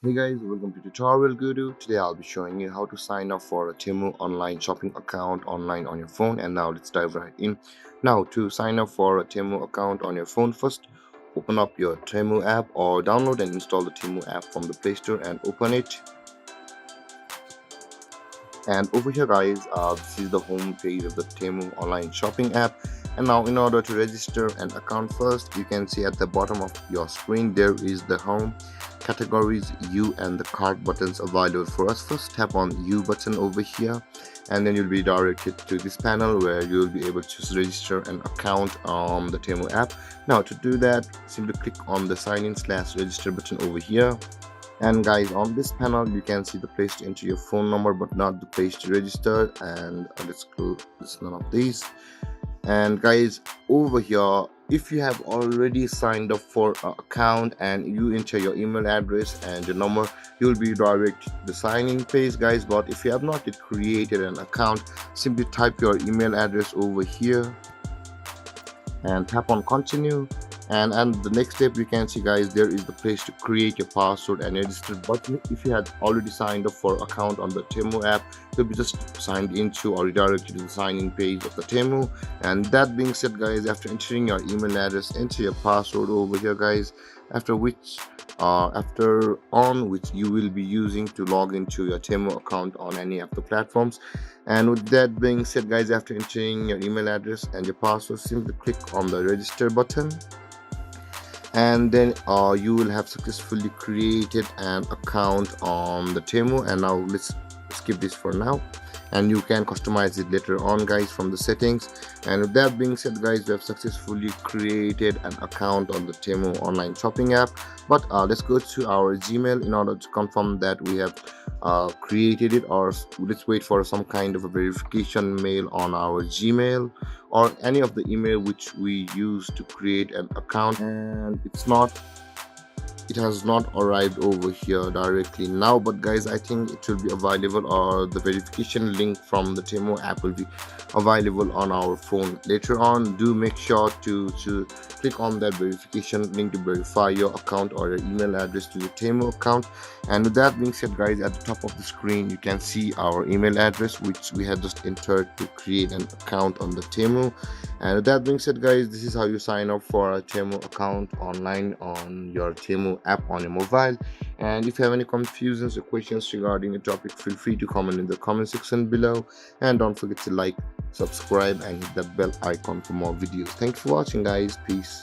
Hey guys, welcome to Tutorial Guru. Today I'll be showing you how to sign up for a Temu online shopping account online on your phone. And now let's dive right in. Now to sign up for a Temu account on your phone, first open up your Temu app or download and install the Temu app from the Play Store and open it. And over here guys, this is the home page of the Temu online shopping app. And now in order to register an account, first you can see at the bottom of your screen there is the home, categories, you and the cart buttons available for us. First tap on you button over here, and then you'll be directed to this panel where you'll be able to register an account on the Temu app. Now to do that, simply click on the sign in/register button over here. And guys, on this panel you can see the place to enter your phone number but not the place to register, and let's close none of these. And guys, over here, if you have already signed up for an account and you enter your email address and your number, you'll be directed to the sign-in page guys. But if you have not yet created an account, simply type your email address over here and tap on continue. And the next step, you can see guys, there is the place to create your password and register button. If you had already signed up for account on the Temu app, you'll be just signed into or redirected to the sign in page of the Temu. And that being said guys, after entering your email address, enter your password over here guys, after which you will be using to log into your Temu account on any of the platforms. And with that being said guys, after entering your email address and your password, simply click on the register button, and then you will have successfully created an account on the Temu. And now let's skip this for now, and you can customize it later on guys from the settings. And with that being said guys, we have successfully created an account on the Temu online shopping app. But let's go to our Gmail in order to confirm that we have created it, or let's wait for some kind of a verification mail on our Gmail or any of the email which we use to create an account. And it has not arrived over here directly now, but guys, I think it will be available, or the verification link from the Temu app will be available on our phone later on. Do make sure to click on that verification link to verify your account or your email address to the Temu account. And with that being said guys, at the top of the screen you can see our email address which we had just entered to create an account on the Temu. And with that being said guys, this is how you sign up for a Temu account online on your Temu app on your mobile. And if you have any confusions or questions regarding the topic, feel free to comment in the comment section below, and don't forget to like, subscribe and hit that bell icon for more videos. Thanks for watching guys. Peace.